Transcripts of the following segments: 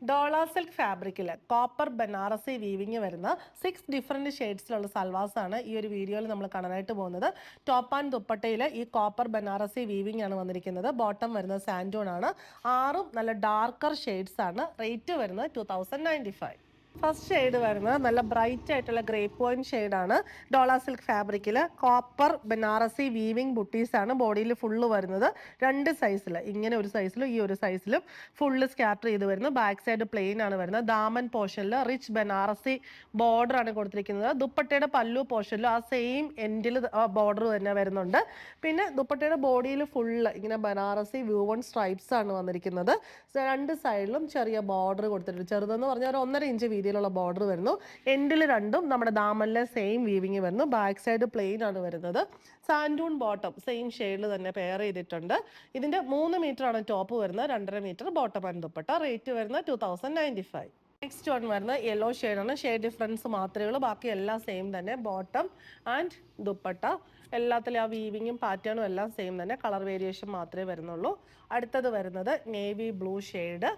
ഡോള silk ഫാബ്രിക്കിൽ copper Banarasi weaving വരുന്ന 6 different ഷെയ്ഡ്സിലുള്ള സൽവാസാണ് ഈ ഒരു വീഡിയോയിൽ നമ്മൾ കാണാനായിട്ട് പോകുന്നത്. ടോപ്പ് ആൻഡ് ദുപ്പട്ടയിൽ ഈ കോപ്പർ ബനാറസി വീവിങ് ആണ് വന്നിരിക്കുന്നത്. ബോട്ടം വരുന്നത് സാൻഡോൺ ആണ്. 6 നല്ല ഡാർക്കർ ഷെയ്ഡ്സ് ആണ്. റേറ്റ് വരുന്നത് 2095. ഫസ്റ്റ് ഷെയ്ഡ് വരുന്നത് നല്ല ബ്രൈറ്റ് ആയിട്ടുള്ള ഗ്രേപ്പ് പോയിന്റ് ഷെയ്ഡാണ്. ഡോള സിൽക്ക് ഫാബ്രിക്കിൽ കോപ്പർ ബനാറസി വീവിങ് ബുട്ടീസ് ആണ് ബോഡിയിൽ ഫുള്ള് വരുന്നത്. 2 സൈസിൽ, ഇങ്ങനെ ഒരു സൈസിലും ഈ ഒരു സൈസിലും ഫുള്ള് സ്കാറ്റർ ചെയ്ത് വരുന്നു. ബാക്ക് സൈഡ് പ്ലെയിൻ ആണ് വരുന്നത്. ദാമൻ പോർഷനിൽ റിച്ച് ബനാറസി ബോർഡർ ആണ് കൊടുത്തിരിക്കുന്നത്. ദുപ്പട്ടയുടെ പല്ലു പോർഷനിലും ആ സെയിം എൻഡിൽ ബോർഡർ തന്നെ വരുന്നുണ്ട്. പിന്നെ ദുപ്പട്ടയുടെ ബോഡിയിൽ ഫുള്ള് ഇങ്ങനെ ബനാറസി വ്യൂവൺ സ്ട്രൈപ്സ് ആണ് വന്നിരിക്കുന്നത്. 2 സൈഡിലും ചെറിയ ബോർഡർ കൊടുത്തിട്ടുണ്ട്. ചെറുതെന്ന് പറഞ്ഞാൽ ഒരു 1.5 ഇഞ്ച് വീതിയിലുള്ള ബോർഡർ വരുന്നു. എൻഡിൽ രണ്ടും നമ്മുടെ ദാമനിലെ സെയിം വീവിങ് വരുന്നു. ബാക്ക് സൈഡ് പ്ലെയിൻ ആണ് വരുന്നത്. സാൻഡൂൺ ബോട്ടം സെയിം ഷെയ്ഡിൽ തന്നെ പെയർ ചെയ്തിട്ടുണ്ട്. ഇതിന്റെ 3 മീറ്റർ ആണ് ടോപ്പ് വരുന്നത്, 2.5 meter bottom and dupatta. Rate വരുന്നത് 2095. നെക്സ്റ്റ് വൺ വരുന്നത് യെല്ലോ ഷെയ്ഡാണ്. ഷെയ്ഡ് ഡിഫറൻസ് മാത്രമേ ഉള്ളൂ, ബാക്കി എല്ലാം സെയിം തന്നെ. ബോട്ടം ആൻഡ് ദുപ്പട്ട എല്ലാത്തിലും ആ വീവിങ്ങും പാറ്റേണും എല്ലാം സെയിം തന്നെ, കളർ വേരിയേഷൻ മാത്രമേ വരുന്നുള്ളൂ. അടുത്തത് വരുന്നത് navy blue shade.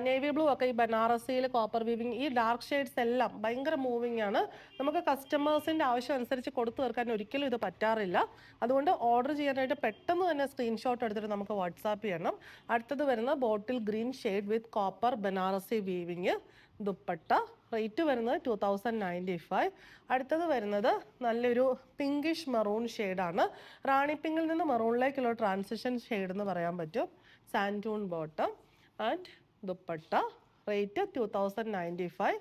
Navy blue ഒക്കെ ഈ ബനാറസിയിൽ കോപ്പർ വീവിങ്, ഈ ഡാർക്ക് ഷെയ്ഡ്സ് എല്ലാം ഭയങ്കര മൂവിങ് ആണ്. നമുക്ക് കസ്റ്റമേഴ്സിൻ്റെ ആവശ്യം അനുസരിച്ച് കൊടുത്തു തീർക്കാൻ ഒരിക്കലും ഇത് പറ്റാറില്ല. അതുകൊണ്ട് ഓർഡർ ചെയ്യാനായിട്ട് പെട്ടെന്ന് തന്നെ സ്ക്രീൻഷോട്ട് എടുത്തിട്ട് നമുക്ക് വാട്സാപ്പ് ചെയ്യണം. അടുത്തത് വരുന്ന ബോട്ടിൽ ഗ്രീൻ ഷെയ്ഡ് വിത്ത് copper Banarasi weaving dupatta. Rate വരുന്നത് 2095. അടുത്തത് വരുന്നത് നല്ലൊരു പിങ്കിഷ് മെറൂൺ ഷെയ്ഡാണ്. റാണി പിങ്കിൽ നിന്ന് മെറൂണിലേക്കുള്ള ട്രാൻസിഷൻ ഷെയ്ഡ് എന്ന് പറയാൻ പറ്റും. സാൻഡൂൺ bottom and dupatta. Rate 2095.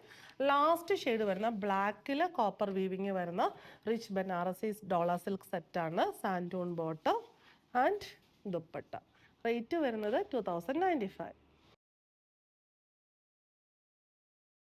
Last shade വരുന്ന ബ്ലാക്കിൽ കോപ്പർ വീവിങ് വരുന്ന റിച്ച് ബനാറസീസ് ഡോള സിൽക്ക് സെറ്റാണ്. സാൻഡൂൺ ബോട്ടം ആൻഡ് ദുപ്പട്ട. റേറ്റ് വരുന്നത് 2095.